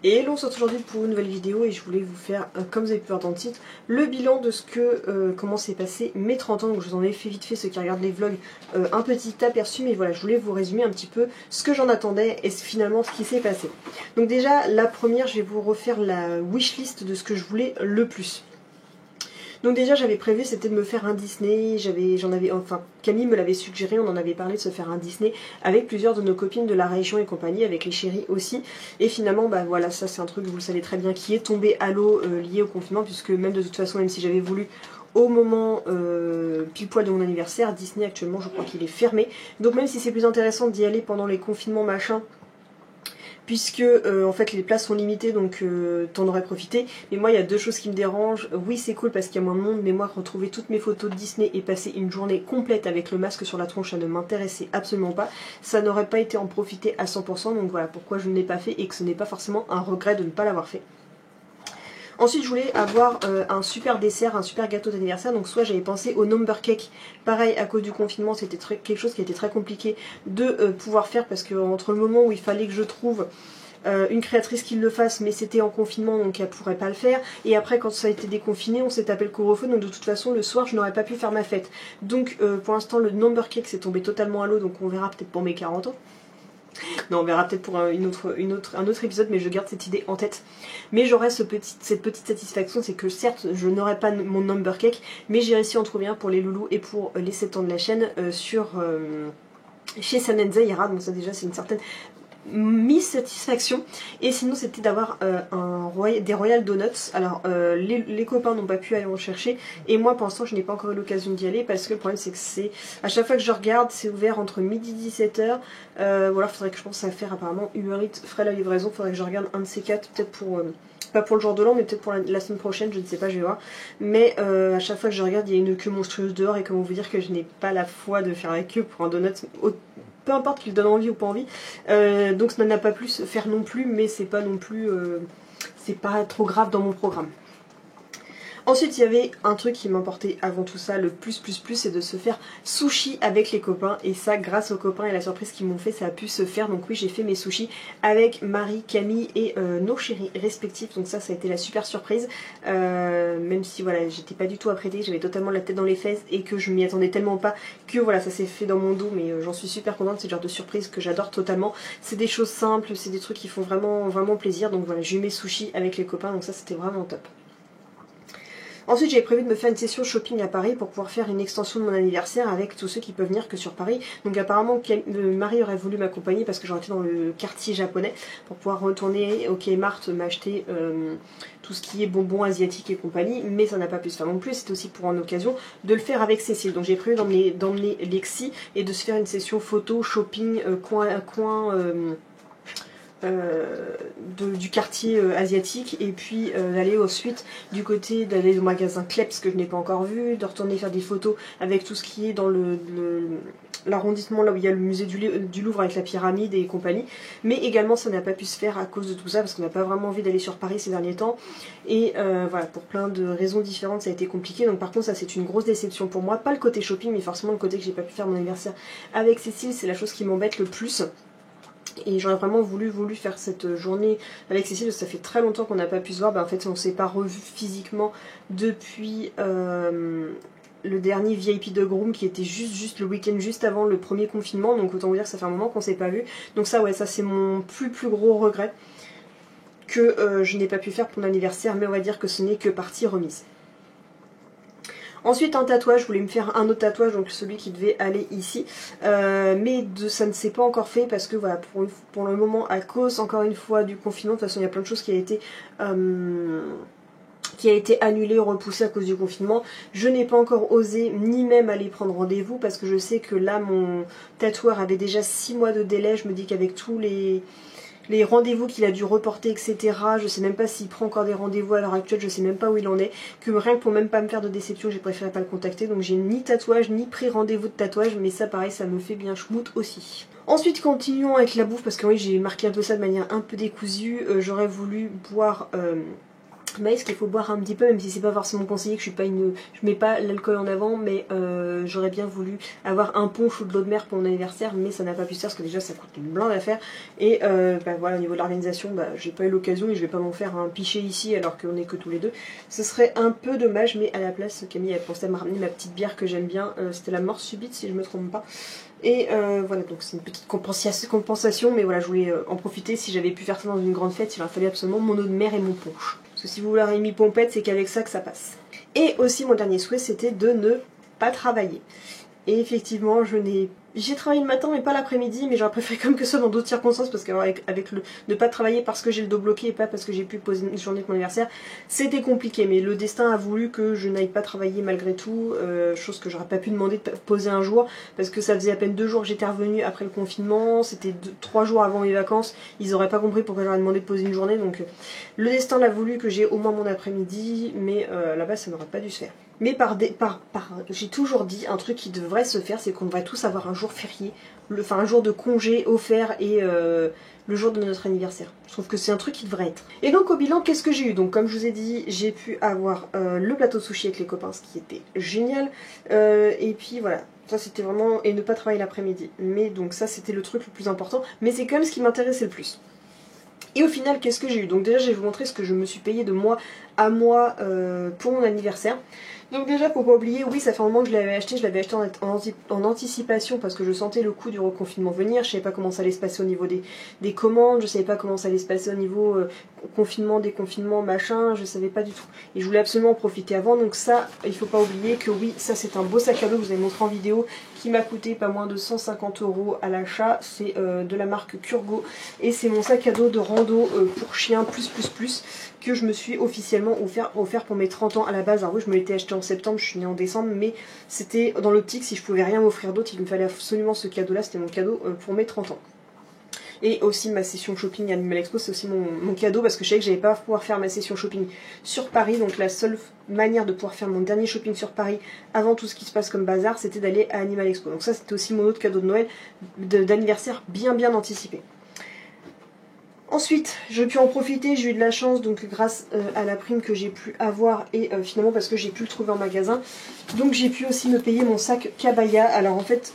Et on se retrouve aujourd'hui pour une nouvelle vidéo et je voulais vous faire, comme vous avez pu voir dans le titre, le bilan de comment s'est passé mes 30 ans. Donc je vous en ai fait vite fait, ceux qui regardent les vlogs, un petit aperçu, mais voilà, je voulais vous résumer un petit peu ce que j'en attendais et finalement ce qui s'est passé. Donc déjà, la première, je vais vous refaire la wishlist de ce que je voulais le plus. Donc déjà j'avais prévu, c'était de me faire un Disney, enfin Camille me l'avait suggéré, on en avait parlé de se faire un Disney avec plusieurs de nos copines de la région et compagnie, avec les chéris aussi. Et finalement bah voilà, ça c'est un truc, vous le savez très bien, qui est tombé à l'eau lié au confinement, puisque même de toute façon, même si j'avais voulu au moment pile poil de mon anniversaire, Disney actuellement je crois qu'il est fermé. Donc même si c'est plus intéressant d'y aller pendant les confinements machin, puisque en fait les places sont limitées, donc t'en aurais profité. Mais moi il y a deux choses qui me dérangent. Oui c'est cool parce qu'il y a moins de monde, mais moi retrouver toutes mes photos de Disney et passer une journée complète avec le masque sur la tronche, ça ne m'intéressait absolument pas. Ça n'aurait pas été en profiter à 100%, donc voilà pourquoi je ne l'ai pas fait et que ce n'est pas forcément un regret de ne pas l'avoir fait. Ensuite je voulais avoir un super dessert, un super gâteau d'anniversaire, donc soit j'avais pensé au number cake, pareil à cause du confinement c'était quelque chose qui était très compliqué de pouvoir faire, parce que entre le moment où il fallait que je trouve une créatrice qui le fasse, mais c'était en confinement donc elle pourrait pas le faire, et après quand ça a été déconfiné on s'est tapé le couvre-feu, donc de toute façon le soir je n'aurais pas pu faire ma fête. Donc pour l'instant le number cake s'est tombé totalement à l'eau, donc on verra peut-être pour mes 40 ans. Non, on verra peut-être pour un autre épisode, mais je garde cette idée en tête. Mais j'aurai cette petite satisfaction, c'est que certes, je n'aurai pas mon number cake, mais j'ai réussi à en trouver un pour les loulous et pour les 7 ans de la chaîne chez San Zaira, donc ça déjà c'est une certaine mi-satisfaction. Et sinon c'était d'avoir des Royal Donuts. Alors les copains n'ont pas pu aller en chercher, et moi pour l'instant je n'ai pas encore eu l'occasion d'y aller, parce que le problème c'est que c'est à chaque fois que je regarde c'est ouvert entre midi et 17h, ou alors faudrait que je pense à faire, apparemment Uber Eats ferait la livraison, faudrait que je regarde un de ces quatre, peut-être pour pas pour le jour de l'an, mais peut-être pour la semaine prochaine, je ne sais pas, je vais voir. Mais à chaque fois que je regarde, il y a une queue monstrueuse dehors, et comment vous dire que je n'ai pas la foi de faire la queue pour un donut, peu importe qu'il donne envie ou pas envie. Donc ça n'a pas pu se faire non plus, mais c'est pas non plus, c'est pas trop grave dans mon programme. Ensuite il y avait un truc qui m'importait avant tout ça, le plus, c'est de se faire sushi avec les copains. Et ça, grâce aux copains et la surprise qu'ils m'ont fait, ça a pu se faire. Donc oui, j'ai fait mes sushis avec Marie, Camille et nos chéris respectifs. Donc ça a été la super surprise. Même si voilà, j'étais pas du tout apprêtée, j'avais totalement la tête dans les fesses et que je m'y attendais tellement pas que voilà, ça s'est fait dans mon dos. Mais j'en suis super contente, c'est le genre de surprise que j'adore totalement. C'est des choses simples, c'est des trucs qui font vraiment, vraiment plaisir. Donc voilà, j'ai eu mes sushis avec les copains, donc ça c'était vraiment top. Ensuite j'avais prévu de me faire une session shopping à Paris pour pouvoir faire une extension de mon anniversaire avec tous ceux qui peuvent venir que sur Paris. Donc apparemment Marie aurait voulu m'accompagner parce que j'aurais été dans le quartier japonais pour pouvoir retourner au Kmart m'acheter tout ce qui est bonbons asiatiques et compagnie, mais ça n'a pas pu se faire non plus. C'était aussi pour une occasion de le faire avec Cécile. Donc j'ai prévu d'emmener Lexi et de se faire une session photo, shopping, du quartier asiatique, et puis d'aller ensuite du côté, d'aller au magasin Kleps que je n'ai pas encore vu, de retourner faire des photos avec tout ce qui est dans l'arrondissement là où il y a le musée du Louvre avec la pyramide et compagnie. Mais également ça n'a pas pu se faire à cause de tout ça, parce qu'on n'a pas vraiment envie d'aller sur Paris ces derniers temps, et voilà, pour plein de raisons différentes ça a été compliqué. Donc par contre ça c'est une grosse déception pour moi, pas le côté shopping mais forcément le côté que j'ai pas pu faire mon anniversaire avec Cécile, c'est la chose qui m'embête le plus. Et j'aurais vraiment voulu faire cette journée avec Cécile, parce que ça fait très longtemps qu'on n'a pas pu se voir. En fait on ne s'est pas revu physiquement depuis le dernier VIP de Groom qui était juste le week-end juste avant le premier confinement. Donc autant vous dire que ça fait un moment qu'on ne s'est pas vu. Donc ça ouais, ça c'est mon plus gros regret que je n'ai pas pu faire pour mon anniversaire, mais on va dire que ce n'est que partie remise. Ensuite un tatouage, je voulais me faire un autre tatouage, donc celui qui devait aller ici, mais ça ne s'est pas encore fait parce que voilà, pour le moment, à cause encore une fois du confinement, de toute façon il y a plein de choses qui a été annulé ou repoussé à cause du confinement. Je n'ai pas encore osé ni même aller prendre rendez-vous, parce que je sais que là mon tatoueur avait déjà 6 mois de délai. Je me dis qu'avec tous les rendez-vous qu'il a dû reporter, etc. Je sais même pas s'il prend encore des rendez-vous à l'heure actuelle, je sais même pas où il en est. Que rien que pour même pas me faire de déception, j'ai préféré pas le contacter. Donc j'ai ni tatouage, ni pré-rendez-vous de tatouage, mais ça pareil, ça me fait bien schmout aussi. Ensuite continuons avec la bouffe, parce que oui j'ai marqué un peu ça de manière un peu décousue. J'aurais voulu boire Mais ce qu'il faut boire un petit peu, même si c'est pas forcément conseillé, que je mets pas l'alcool en avant, mais j'aurais bien voulu avoir un punch ou de l'eau de mer pour mon anniversaire, mais ça n'a pas pu se faire parce que déjà ça coûte une blinde à faire. Et voilà, au niveau de l'organisation, j'ai pas eu l'occasion et je vais pas m'en faire un pichet ici alors qu'on est que tous les deux. Ce serait un peu dommage, mais à la place, Camille a pensé à me ramener ma petite bière que j'aime bien, c'était la mort subite si je me trompe pas. Et voilà, donc c'est une petite compensation, mais voilà, je voulais en profiter. Si j'avais pu faire ça dans une grande fête, il aurait fallu absolument mon eau de mer et mon punch. Parce que si vous l'aurez mis pompette, c'est qu'avec ça que ça passe. Et aussi mon dernier souhait, c'était de ne pas travailler. Et effectivement, j'ai travaillé le matin mais pas l'après-midi, mais j'aurais préféré comme que ça dans d'autres circonstances, parce qu'avec le ne pas travailler parce que j'ai le dos bloqué et pas parce que j'ai pu poser une journée de mon anniversaire, c'était compliqué. Mais le destin a voulu que je n'aille pas travailler malgré tout, chose que j'aurais pas pu demander de poser un jour, parce que ça faisait à peine 2 jours que j'étais revenue après le confinement, c'était 3 jours avant mes vacances, ils auraient pas compris pourquoi j'aurais demandé de poser une journée, donc le destin l'a voulu que j'ai au moins mon après-midi, mais là-bas ça n'aurait pas dû se faire. Mais j'ai toujours dit un truc qui devrait se faire, c'est qu'on devrait tous avoir un jour férié, enfin un jour de congé offert et le jour de notre anniversaire. Je trouve que c'est un truc qui devrait être. Et donc au bilan, qu'est-ce que j'ai eu? Donc comme je vous ai dit, j'ai pu avoir le plateau de sushi avec les copains, ce qui était génial. Et puis voilà, ça c'était vraiment... Et ne pas travailler l'après-midi. Mais donc ça c'était le truc le plus important. Mais c'est quand même ce qui m'intéressait le plus. Et au final, qu'est-ce que j'ai eu? Donc déjà, je vais vous montrer ce que je me suis payé de mois à mois pour mon anniversaire. Donc déjà, faut pas oublier, oui, ça fait un moment que je l'avais acheté en anticipation parce que je sentais le coup du reconfinement venir. Je savais pas comment ça allait se passer au niveau des commandes, je savais pas comment ça allait se passer au niveau confinement, déconfinement, machin, je savais pas du tout. Et je voulais absolument en profiter avant, donc ça, il faut pas oublier que oui, ça c'est un beau sac à dos, vous avez montré en vidéo, qui m'a coûté pas moins de 150 € à l'achat. C'est de la marque Kurgo et c'est mon sac à dos de rando pour chien plus que je me suis officiellement offert pour mes 30 ans à la base. Alors oui, je me l'étais acheté en septembre, je suis née en décembre, mais c'était dans l'optique, si je pouvais rien m'offrir d'autre, il me fallait absolument ce cadeau là, c'était mon cadeau pour mes 30 ans. Et aussi ma session shopping Animal Expo, c'est aussi mon cadeau parce que je savais que j'allais pas pouvoir faire ma session shopping sur Paris, donc la seule manière de pouvoir faire mon dernier shopping sur Paris avant tout ce qui se passe comme bazar, c'était d'aller à Animal Expo. Donc ça c'était aussi mon autre cadeau de Noël, d'anniversaire bien anticipé. Ensuite, j'ai pu en profiter, j'ai eu de la chance, donc grâce à la prime que j'ai pu avoir et finalement parce que j'ai pu le trouver en magasin. Donc j'ai pu aussi me payer mon sac Cabaya. Alors en fait,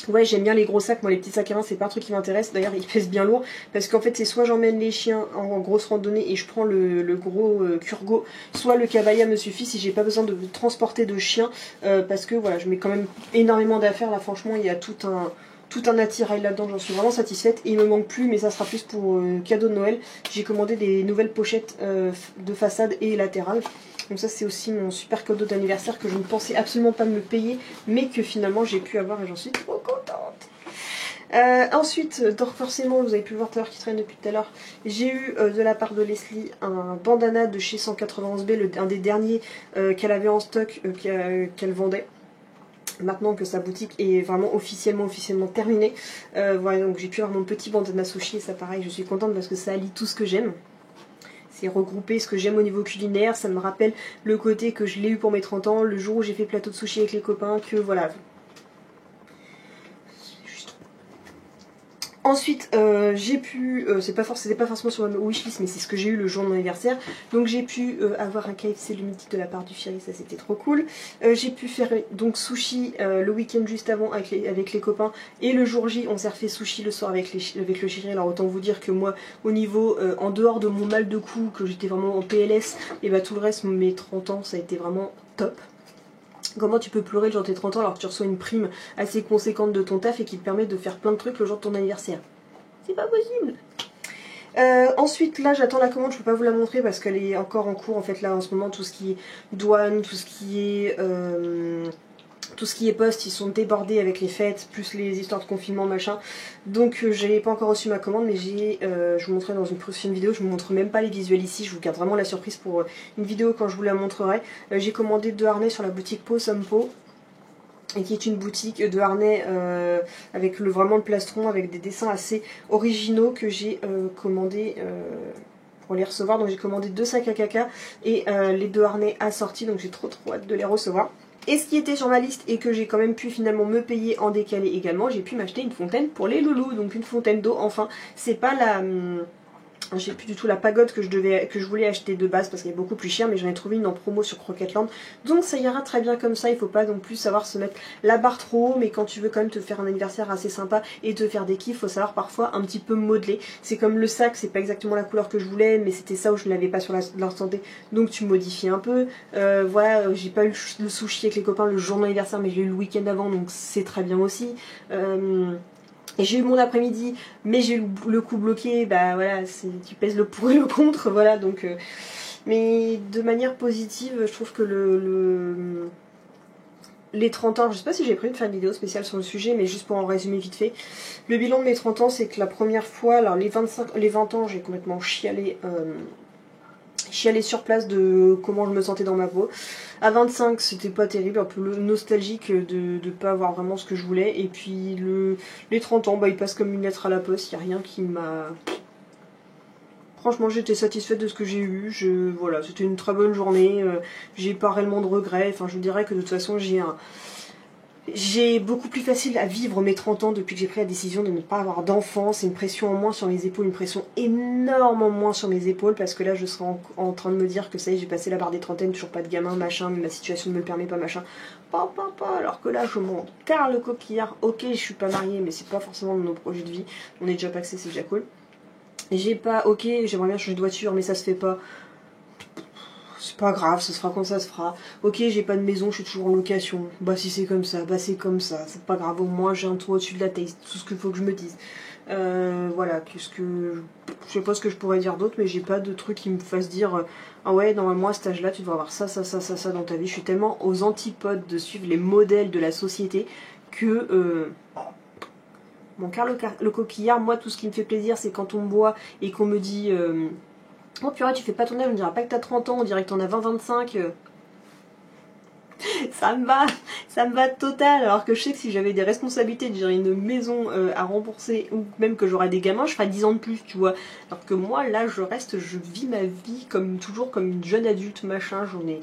ouais, j'aime bien les gros sacs, moi les petits sacs à main c'est pas un truc qui m'intéresse, d'ailleurs ils pèsent bien lourd, parce qu'en fait c'est soit j'emmène les chiens en grosse randonnée et je prends le gros Kurgo, soit le Cabaya me suffit si j'ai pas besoin de transporter de chiens, parce que voilà, je mets quand même énormément d'affaires là, franchement il y a tout un attirail là-dedans, j'en suis vraiment satisfaite. Et il me manque plus, mais ça sera plus pour cadeau de Noël. J'ai commandé des nouvelles pochettes de façade et latérales. Donc ça c'est aussi mon super cadeau d'anniversaire que je ne pensais absolument pas me payer, mais que finalement j'ai pu avoir et j'en suis trop contente. Ensuite, donc forcément, vous avez pu le voir tout à l'heure qui traîne depuis tout à l'heure, j'ai eu de la part de Leslie un bandana de chez 191B, un des derniers qu'elle avait en stock, qu'elle vendait. Maintenant que sa boutique est vraiment officiellement terminée. Voilà, donc j'ai pu avoir mon petit bandana sushi et ça pareil, je suis contente parce que ça allie tout ce que j'aime. C'est regrouper ce que j'aime au niveau culinaire, ça me rappelle le côté que je l'ai eu pour mes 30 ans, le jour où j'ai fait plateau de sushi avec les copains, que voilà. Ensuite, j'ai pu, c'était pas forcément sur ma wishlist, mais c'est ce que j'ai eu le jour de mon anniversaire. Donc j'ai pu avoir un KFC le midi de la part du chéri, ça c'était trop cool. J'ai pu faire donc sushi le week-end juste avant avec les copains. Et le jour J, on s'est refait sushi le soir avec le chéri. Alors autant vous dire que moi, au niveau, en dehors de mon mal de cou, que j'étais vraiment en PLS, et bah tout le reste, mes 30 ans, ça a été vraiment top. Comment tu peux pleurer le jour de tes 30 ans alors que tu reçois une prime assez conséquente de ton taf et qui te permet de faire plein de trucs le jour de ton anniversaire? C'est pas possible. Ensuite là j'attends la commande, je peux pas vous la montrer parce qu'elle est encore en cours en fait là en ce moment, tout ce qui est douane, tout ce qui est poste, ils sont débordés avec les fêtes, plus les histoires de confinement machin. Donc j'ai pas encore reçu ma commande, mais je vous montrerai dans une prochaine vidéo, je vous montre même pas les visuels ici, je vous garde vraiment la surprise pour une vidéo quand je vous la montrerai. J'ai commandé 2 harnais sur la boutique Po Sompo, et qui est une boutique de harnais avec vraiment le plastron, avec des dessins assez originaux que j'ai commandé pour les recevoir. Donc j'ai commandé 2 sacs à caca et les 2 harnais assortis, donc j'ai trop hâte de les recevoir. Et ce qui était sur ma liste et que j'ai quand même pu finalement me payer en décalé également, j'ai pu m'acheter une fontaine pour les loulous, donc une fontaine d'eau enfin. C'est pas J'ai plus du tout la pagode que je voulais acheter de base parce qu'elle est beaucoup plus chère, mais j'en ai trouvé une en promo sur Croquetland. Donc ça ira très bien comme ça, il faut pas non plus savoir se mettre la barre trop haut, mais quand tu veux quand même te faire un anniversaire assez sympa et te faire des kiffs, faut savoir parfois un petit peu modeler. C'est comme le sac, c'est pas exactement la couleur que je voulais, mais c'était ça où je ne l'avais pas sur l'instant T, donc tu modifies un peu. Voilà, j'ai pas eu le sushi avec les copains le jour de l'anniversaire, mais je l'ai eu le week-end avant, donc c'est très bien aussi. Et j'ai eu mon après-midi, mais j'ai eu le coup bloqué, bah voilà, tu pèses le pour et le contre, voilà, donc... mais de manière positive, je trouve que les 30 ans, je sais pas si j'ai prévu de faire une vidéo spéciale sur le sujet, mais juste pour en résumer vite fait. Le bilan de mes 30 ans, c'est que la première fois, alors les 20 ans, j'ai complètement chialé sur place de comment je me sentais dans ma peau. À 25, c'était pas terrible, un peu nostalgique de pas avoir vraiment ce que je voulais. Et puis les 30 ans, bah, ils passent comme une lettre à la poste, il n'y a rien qui m'a... Franchement, j'étais satisfaite de ce que j'ai eu. Voilà, c'était une très bonne journée. J'ai pas réellement de regrets. Enfin, je vous dirais que de toute façon, j'ai beaucoup plus facile à vivre mes 30 ans depuis que j'ai pris la décision de ne pas avoir d'enfant. C'est une pression en moins sur mes épaules, une pression énorme en moins sur mes épaules, parce que là je serais en train de me dire que ça y est, j'ai passé la barre des trentaines, toujours pas de gamin, machin, mais ma situation ne me le permet pas, machin. Pas, alors que là je m'en carre le coquillard. Ok, je suis pas mariée, mais c'est pas forcément dans nos projets de vie. On est déjà paxé, c'est déjà cool. J'ai pas, ok, j'aimerais bien changer de voiture, mais ça se fait pas. C'est pas grave, ça se fera quand ça se fera. Ok, j'ai pas de maison, je suis toujours en location. Bah si c'est comme ça, bah c'est comme ça. C'est pas grave, au moins j'ai un toit au-dessus de la tête. Tout ce qu'il faut que je me dise. Voilà, qu'est-ce que... Je sais pas ce que je pourrais dire d'autre, mais j'ai pas de truc qui me fasse dire ah ouais, normalement à cet âge-là, tu devrais avoir ça dans ta vie. Je suis tellement aux antipodes de suivre les modèles de la société que... Mon car le coquillard, moi tout ce qui me fait plaisir, c'est quand on me voit et qu'on me dit... oh purée, tu fais pas ton âge, on dirait pas que t'as 30 ans, on dirait que t'en as 20-25. Ça me va total. Alors que je sais que si j'avais des responsabilités de gérer une maison à rembourser, ou même que j'aurais des gamins, je ferais 10 ans de plus, tu vois. Alors que moi, là, je vis ma vie comme toujours comme une jeune adulte, machin, j'en ai...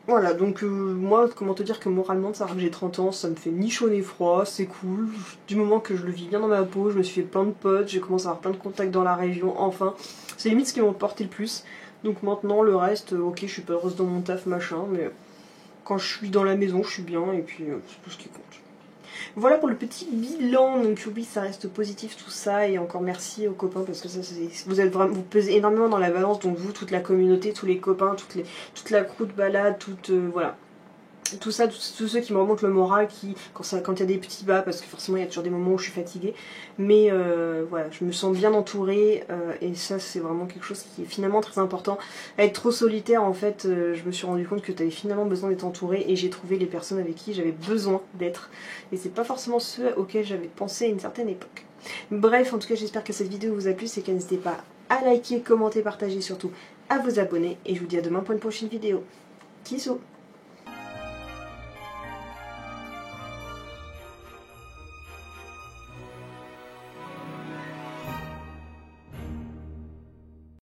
Voilà, donc moi, comment te dire que moralement, ça que j'ai 30 ans, ça me fait ni chaud ni froid, c'est cool. Du moment que je le vis bien dans ma peau, je me suis fait plein de potes, j'ai commencé à avoir plein de contacts dans la région, enfin. C'est limite ce qui m'a porté le plus. Donc maintenant, le reste, ok, je suis pas heureuse dans mon taf, machin, mais quand je suis dans la maison, je suis bien, et puis c'est tout ce qui compte. Voilà pour le petit bilan, donc oui, ça reste positif tout ça, et encore merci aux copains, parce que ça, vous pesez énormément dans la balance, donc vous, toute la communauté, tous les copains, toute la crew de balade, voilà. Tout ça, tous ceux qui me remontent le moral, quand il y a des petits bas, parce que forcément il y a toujours des moments où je suis fatiguée, mais voilà, je me sens bien entourée, et ça c'est vraiment quelque chose qui est finalement très important. Être trop solitaire, en fait, je me suis rendu compte que tu avais finalement besoin d'être entourée, et j'ai trouvé les personnes avec qui j'avais besoin d'être, et c'est pas forcément ceux auxquels j'avais pensé à une certaine époque. Bref, en tout cas j'espère que cette vidéo vous a plu, c'est qu'à n'hésitez pas à liker, commenter, partager, surtout à vous abonner, et je vous dis à demain pour une prochaine vidéo. Bisous.